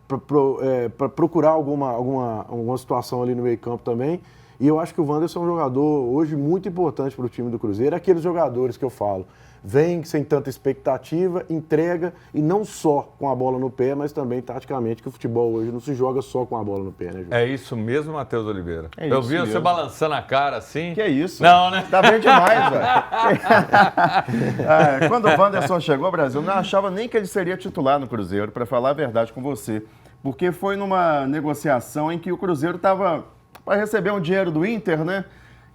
Para procurar alguma situação ali no meio campo também. E eu acho que o Wanderson é um jogador hoje muito importante para o time do Cruzeiro. É aqueles jogadores que eu falo, vem sem tanta expectativa, entrega, e não só com a bola no pé, mas também taticamente, que o futebol hoje não se joga só com a bola no pé, né, Júlio? É isso mesmo, Matheus Oliveira? É eu isso vi você mesmo. balançando a cara assim. Que isso? Não, né? Tá bem demais, velho. Quando o Wanderson chegou ao Brasil, eu não achava nem que ele seria titular no Cruzeiro, para falar a verdade com você. Porque foi numa negociação em que o Cruzeiro estava para receber um dinheiro do Inter, né?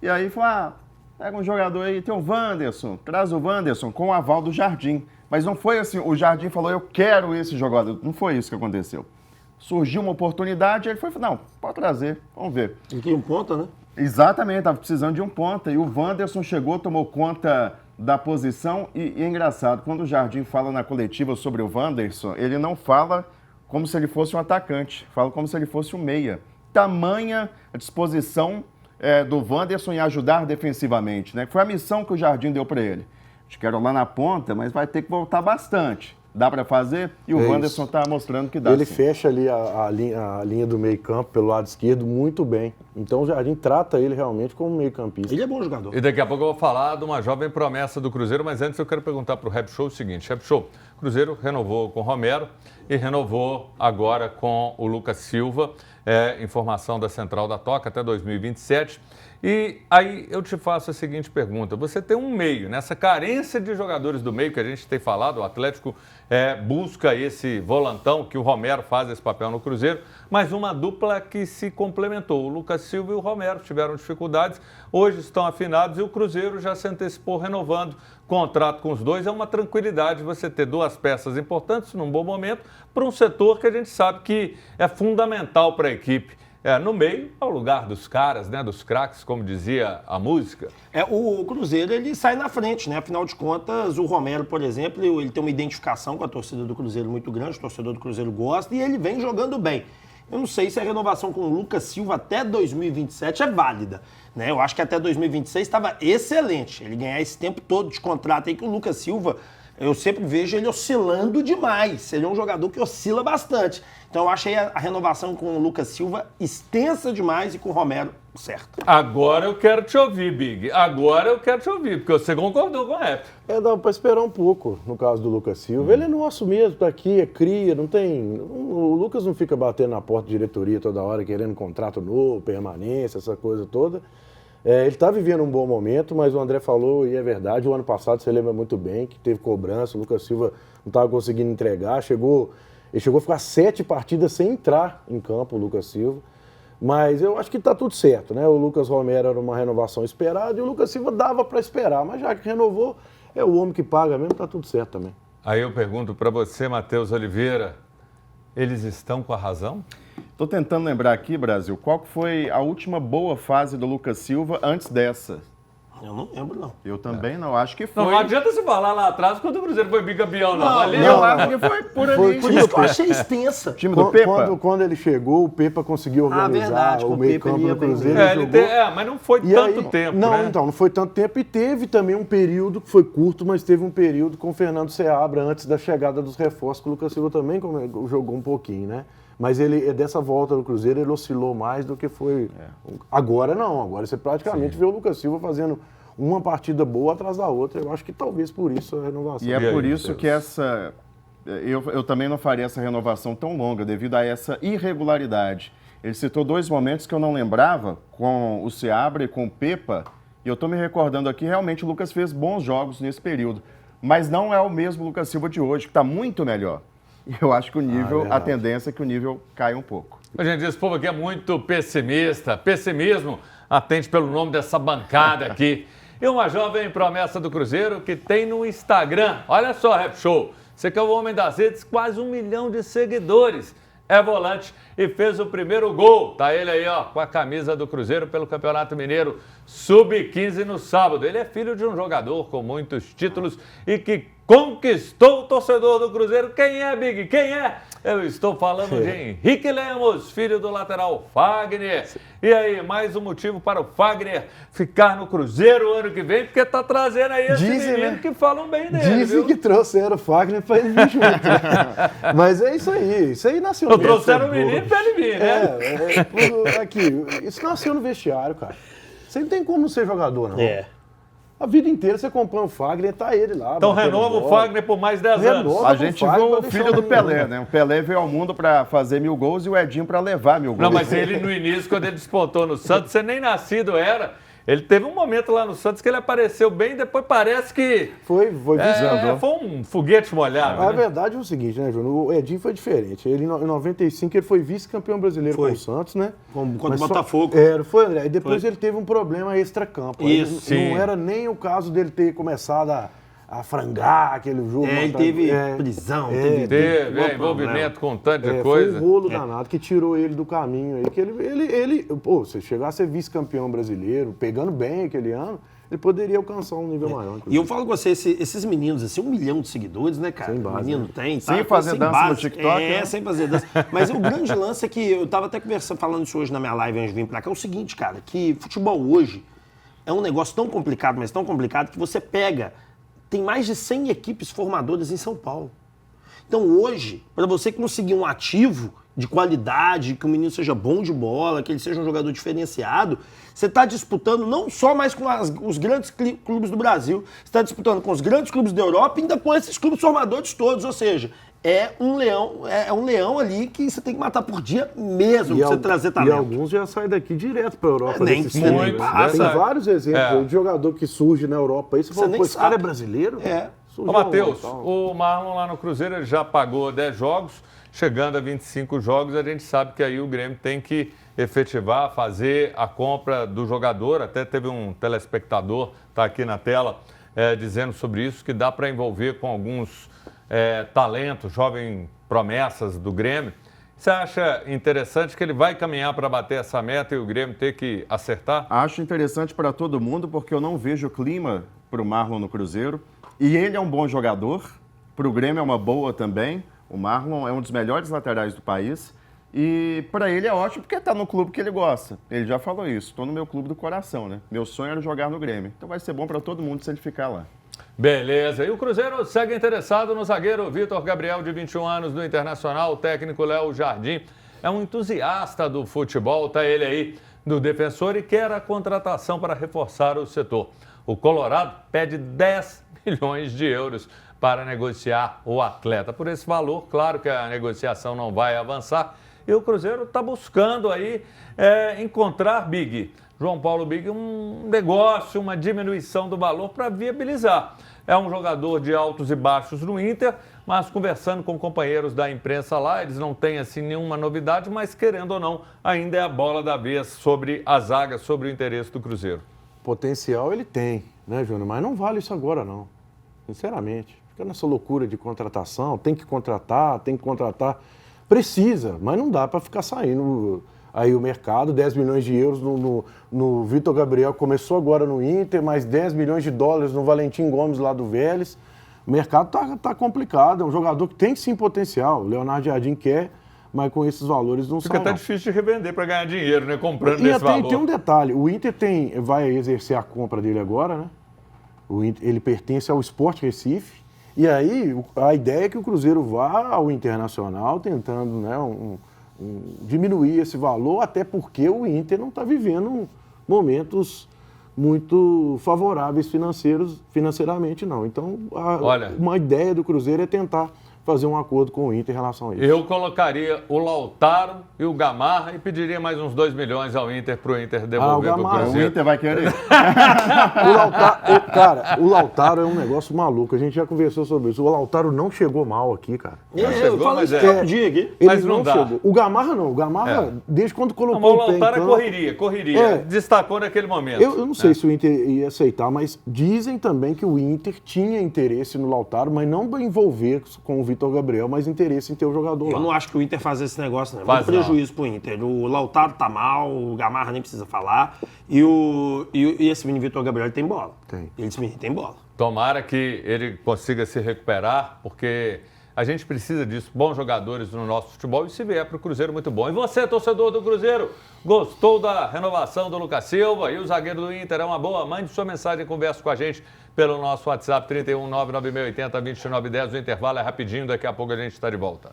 E aí falou, pega um jogador aí, tem o Wanderson, traz o Wanderson com o aval do Jardim. Mas não foi assim, o Jardim falou, eu quero esse jogador. Não foi isso que aconteceu. Surgiu uma oportunidade, ele foi, não, pode trazer, vamos ver. Aqui um ponta, né? Exatamente, estava precisando de um ponta. E o Wanderson chegou, tomou conta da posição. E é engraçado, quando o Jardim fala na coletiva sobre o Wanderson, ele não fala como se ele fosse um atacante, fala como se ele fosse um meia. Tamanha a disposição do Wanderson em ajudar defensivamente, né? Foi a missão que o Jardim deu para ele. Acho que era lá na ponta, mas vai ter que voltar bastante. Dá para fazer? E o Wanderson está mostrando que dá. Ele sim. fecha ali a linha do meio campo pelo lado esquerdo muito bem. Então o Jardim trata ele realmente como meio campista. Ele é bom jogador. E daqui a pouco eu vou falar de uma jovem promessa do Cruzeiro, mas antes eu quero perguntar para o Rap Show o seguinte. Rap Show, o Cruzeiro renovou com o Romero e renovou agora com o Lucas Silva, informação da Central da Toca até 2027. E aí eu te faço a seguinte pergunta, você tem um meio, nessa carência de jogadores do meio que a gente tem falado, o Atlético busca esse volantão, que o Romero faz esse papel no Cruzeiro, mas uma dupla que se complementou, o Lucas Silva e o Romero tiveram dificuldades, hoje estão afinados e o Cruzeiro já se antecipou renovando contrato com os dois. É uma tranquilidade você ter duas peças importantes num bom momento para um setor que a gente sabe que é fundamental para a equipe. No meio, ao lugar dos caras, né, dos craques, como dizia a música. O Cruzeiro, ele sai na frente, né? Afinal de contas, o Romero, por exemplo, ele tem uma identificação com a torcida do Cruzeiro muito grande, o torcedor do Cruzeiro gosta, e ele vem jogando bem. Eu não sei se a renovação com o Lucas Silva até 2027 é válida, né? Eu acho que até 2026 estava excelente. Ele ganhar esse tempo todo de contrato aí, que o Lucas Silva, eu sempre vejo ele oscilando demais. Ele é um jogador que oscila bastante. Então eu achei a renovação com o Lucas Silva extensa demais e com o Romero certo. Agora eu quero te ouvir, Big. Agora eu quero te ouvir, porque você concordou com a Rap. Dá para esperar um pouco, no caso do Lucas Silva. Ele é nosso mesmo, tá aqui, é cria, não tem... O Lucas não fica batendo na porta de diretoria toda hora, querendo contrato novo, permanência, essa coisa toda. Ele está vivendo um bom momento, mas o André falou, e é verdade, o ano passado, você lembra muito bem, que teve cobrança, o Lucas Silva não estava conseguindo entregar, ele chegou a ficar 7 partidas sem entrar em campo, o Lucas Silva. Mas eu acho que está tudo certo, né? O Lucas Romero era uma renovação esperada e o Lucas Silva dava para esperar, mas já que renovou, é o homem que paga mesmo, está tudo certo também. Aí eu pergunto para você, Matheus Oliveira, eles estão com a razão? Estou tentando lembrar aqui, Brasil, qual que foi a última boa fase do Lucas Silva antes dessa? Eu não lembro, não. Eu também não, acho que foi. Não adianta se falar lá atrás quando o Cruzeiro foi bicampeão, não. Ali Eu acho que foi por ali. Foi Por isso que eu achei extensa. Time do Pepa? Quando ele chegou, o Pepa conseguiu organizar verdade, com o o meio Pepa campo ele ia do bem Cruzeiro. mesmo. Ele jogou. mas não foi E tanto aí- tempo, não, né? então, não foi tanto tempo. E teve também um período que foi curto, mas teve um período com o Fernando Seabra antes da chegada dos reforços, que o Lucas Silva também jogou um pouquinho, né? Mas ele, dessa volta do Cruzeiro, ele oscilou mais do que foi. Agora não, agora você praticamente vê o Lucas Silva fazendo uma partida boa atrás da outra. Eu acho que talvez por isso a renovação. E é E aí, por isso Matheus? que essa. Eu também não faria essa renovação tão longa, devido a essa irregularidade. Ele citou 2 momentos que eu não lembrava, com o Seabra e com o Pepa, e eu estou me recordando aqui, realmente o Lucas fez bons jogos nesse período. Mas não é o mesmo Lucas Silva de hoje, que está muito melhor. E eu acho que o nível, a verdade. tendência é que o nível caia um pouco. Gente, esse povo aqui é muito pessimista. Pessimismo atende pelo nome dessa bancada aqui. E uma jovem promessa do Cruzeiro que tem no Instagram. Olha só, Rap Show. Você que é o homem das redes, quase 1 milhão de seguidores. É volante e fez o primeiro gol. Tá ele aí, ó, com a camisa do Cruzeiro pelo Campeonato Mineiro Sub-15 no sábado. Ele é filho de um jogador com muitos títulos e que conquistou o torcedor do Cruzeiro. Quem é, Big? Quem é? Eu estou falando de Henrique Lemos, filho do lateral Fagner. E aí, mais um motivo para o Fagner ficar no Cruzeiro ano que vem, porque tá trazendo aí esse Dizem, menino né? que falam bem dele, Dizem viu? que trouxeram o Fagner para ele vir junto. Mas é isso aí. Isso aí nasceu Não no trouxeram o vestiário. menino pra ele vir, né? Aqui, isso nasceu no vestiário, cara. Você não tem como não ser jogador, não. É. A vida inteira você acompanha o Fagner, tá ele lá. Então batendo renova o bola. Fagner por mais 10 anos. Renova. A com gente o Fagner viu pra o deixar filho o do menino. Pelé, né? O Pelé veio ao mundo para fazer 1000 gols e o Edinho para levar 1000 gols. Não, mas ele no início, quando ele despontou no Santos, você nem nascido era. Ele teve um momento lá no Santos que ele apareceu bem, depois parece que Foi visando. foi um foguete molhado. A né? verdade é o seguinte, né, Júnior? O Edinho foi diferente. Ele, em 95, ele foi vice-campeão brasileiro Foi. com o Santos, né? Contra Mas o Botafogo. Foi, André. E depois Foi. ele teve um problema extra-campo. Aí Isso, sim. Não era nem o caso dele ter começado a frangar aquele jogo. Ele contra- teve prisão, teve Teve bom envolvimento com um tanto de Foi coisa. um rolo danado que tirou ele do caminho aí. Que pô, se chegar a ser vice-campeão brasileiro, pegando bem aquele ano, ele poderia alcançar um nível maior. E eu falo com você, esses meninos, assim, 1 milhão de seguidores, né, cara? Sem base, O menino né? tem. Sem fazer dança no base. TikTok, É, né? sem fazer dança. Mas o grande lance é que eu tava até falando isso hoje na minha live antes de vir pra cá, é o seguinte, cara, que futebol hoje é um negócio tão complicado, mas tão complicado, que você pega, tem mais de 100 equipes formadoras em São Paulo. Então hoje, para você conseguir um ativo de qualidade, que o menino seja bom de bola, que ele seja um jogador diferenciado, você está disputando não só mais com os grandes clubes do Brasil, você está disputando com os grandes clubes da Europa e ainda com esses clubes formadores todos, ou seja, é um leão ali que você tem que matar por dia mesmo, pra você trazer E talento. alguns já saem daqui direto para a Europa. Nem desses muitos, times, né? verdade. Tem vários exemplos É. de jogador que surge na Europa. Aí você fala, nem pô, esse cara é sabe. brasileiro? É. Surgiu Ô, Matheus, tal. o Marlon lá no Cruzeiro ele já pagou 10 jogos, chegando a 25 jogos, a gente sabe que aí o Grêmio tem que efetivar, fazer a compra do jogador. Até teve um telespectador, está aqui na tela, dizendo sobre isso, que dá para envolver com alguns talentos, jovens promessas do Grêmio. Você acha interessante que ele vai caminhar para bater essa meta e o Grêmio ter que acertar? Acho interessante para todo mundo, porque eu não vejo clima para o Marlon no Cruzeiro. E ele é um bom jogador, para o Grêmio é uma boa também. O Marlon é um dos melhores laterais do país. E para ele é ótimo, porque está no clube que ele gosta. Ele já falou isso, estou no meu clube do coração, né? Meu sonho era jogar no Grêmio. Então vai ser bom para todo mundo se ele ficar lá. Beleza. E o Cruzeiro segue interessado no zagueiro Vitor Gabriel, de 21 anos, do Internacional. O técnico Léo Jardim é um entusiasta do futebol, tá ele aí do Defensor e quer a contratação para reforçar o setor. O Colorado pede 10 milhões de euros para negociar o atleta. Por esse valor, claro que a negociação não vai avançar e o Cruzeiro está buscando aí encontrar, Big, João Paulo Big, um negócio, uma diminuição do valor para viabilizar. É um jogador de altos e baixos no Inter, mas conversando com companheiros da imprensa lá, eles não têm assim nenhuma novidade, mas querendo ou não, ainda é a bola da vez sobre a zaga, sobre o interesse do Cruzeiro. Potencial ele tem, né, Júnior? Mas não vale isso agora, não. Sinceramente. Fica nessa loucura de contratação, tem que contratar. Precisa, mas não dá para ficar saindo aí o mercado, 10 milhões de euros no Vitor Gabriel, começou agora no Inter, mais 10 milhões de dólares no Valentim Gomes lá do Vélez. O mercado tá complicado, é um jogador que tem sim potencial, o Leonardo Jardim quer, mas com esses valores não Fica sai até não. difícil de revender para ganhar dinheiro, né? Comprando E nesse até valor. tem um detalhe, o Inter vai exercer a compra dele agora, né? Ele pertence ao Sport Recife, e aí a ideia é que o Cruzeiro vá ao Internacional tentando, né, diminuir esse valor, até porque o Inter não está vivendo momentos muito favoráveis financeiramente, não. Então, uma ideia do Cruzeiro é tentar fazer um acordo com o Inter em relação a isso. Eu colocaria o Lautaro e o Gamarra e pediria mais uns 2 milhões ao Inter para o Inter devolver para o O Cruzeiro. Inter vai querer. O Lautaro é um negócio maluco, a gente já conversou sobre isso. O Lautaro não chegou mal aqui, cara. Eu falo mas isso é. todo dia aqui. Ele Mas não dá. chegou. O Gamarra não. O Gamarra, desde quando Não, colocou mas o o pé em Lautaro campo... correria. É. Destacou naquele momento. Eu não sei se o Inter ia aceitar, mas dizem também que o Inter tinha interesse no Lautaro, mas não para envolver com o Vitor Gabriel, mas interesse em ter o jogador Eu lá. não acho que o Inter faz esse negócio, não. É Faz muito prejuízo pro Inter. O Lautaro tá mal, o Gamarra nem precisa falar. E esse menino Vitor Gabriel ele tem bola. Tem. Esse menino tem bola. Tomara que ele consiga se recuperar, porque a gente precisa disso, bons jogadores no nosso futebol, e se vier para o Cruzeiro, muito bom. E você, torcedor do Cruzeiro, gostou da renovação do Lucas Silva e o zagueiro do Inter é uma boa? Mande sua mensagem e converse com a gente pelo nosso WhatsApp 31 99680 2910. O intervalo é rapidinho, daqui a pouco a gente está de volta.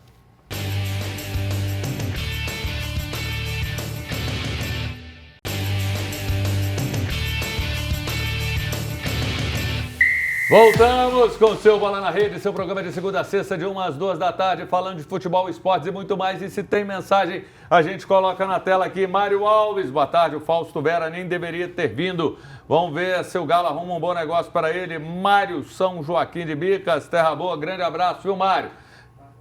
Voltamos com o seu Bola na Rede, seu programa de segunda a sexta, de 1 às 2 da tarde, falando de futebol, esportes e muito mais. E se tem mensagem, a gente coloca na tela aqui. Mário Alves, boa tarde. O Fausto Vera nem deveria ter vindo. Vamos ver se o Galo arruma um bom negócio para ele. Mário São Joaquim de Bicas, Terra Boa, grande abraço, viu, Mário?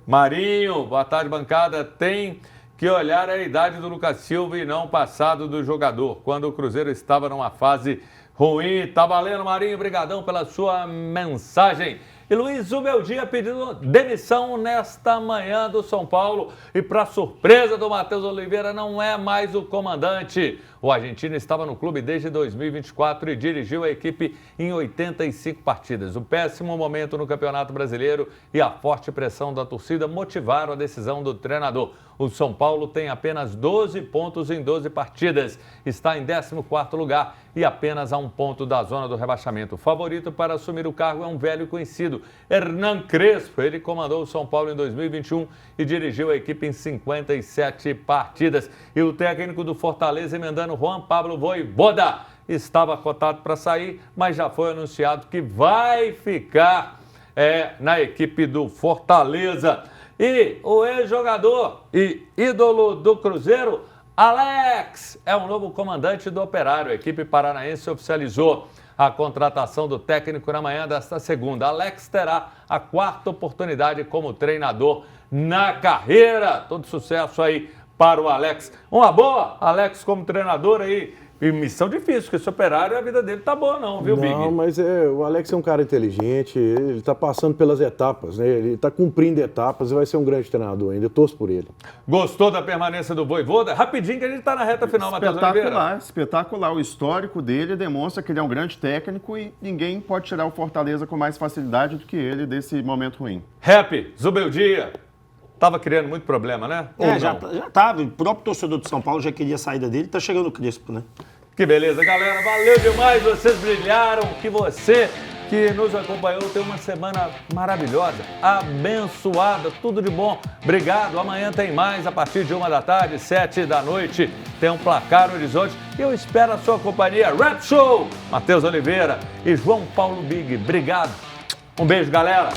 Marinho, boa tarde, bancada. Tem que olhar a idade do Lucas Silva e não o passado do jogador. Quando o Cruzeiro estava numa fase ruim. Tá valendo, Marinho. Obrigadão pela sua mensagem. E Luiz, o meu dia pedindo demissão nesta manhã do São Paulo. E para surpresa do Matheus Oliveira, não é mais o comandante. O argentino estava no clube desde 2024 e dirigiu a equipe em 85 partidas. O péssimo momento no Campeonato Brasileiro e a forte pressão da torcida motivaram a decisão do treinador. O São Paulo tem apenas 12 pontos em 12 partidas. Está em 14º lugar e apenas a 1 ponto da zona do rebaixamento. O favorito para assumir o cargo é um velho conhecido, Hernan Crespo. Ele comandou o São Paulo em 2021 e dirigiu a equipe em 57 partidas. E o técnico do Fortaleza, emendando Juan Pablo Vojvoda, estava cotado para sair, mas já foi anunciado que vai ficar na equipe do Fortaleza. E o ex-jogador e ídolo do Cruzeiro, Alex, é o novo comandante do Operário. A equipe paranaense oficializou a contratação do técnico na manhã desta segunda. Alex terá a 4ª oportunidade como treinador na carreira. Todo sucesso aí para o Alex. Uma boa, Alex, como treinador aí. E missão difícil, porque esse Operário, a vida dele tá boa não, viu, Big? Não, mas o Alex é um cara inteligente, ele está passando pelas etapas, né? Ele está cumprindo etapas e vai ser um grande treinador ainda, eu torço por ele. Gostou da permanência do Vojvoda? Rapidinho que a gente tá na reta final, Matheus Oliveira. Espetacular. O histórico dele demonstra que ele é um grande técnico e ninguém pode tirar o Fortaleza com mais facilidade do que ele desse momento ruim. Rap, Zubeldia. Tava criando muito problema, né? Já tava. O próprio torcedor de São Paulo já queria a saída dele. Tá chegando o Crespo, né? Que beleza, galera. Valeu demais. Vocês brilharam. Que você que nos acompanhou tem uma semana maravilhosa, abençoada, tudo de bom. Obrigado. Amanhã tem mais a partir de 1 da tarde, 7 da noite. Tem um Placar no Horizonte. E eu espero a sua companhia. Rap Show, Matheus Oliveira e João Paulo Big. Obrigado. Um beijo, galera.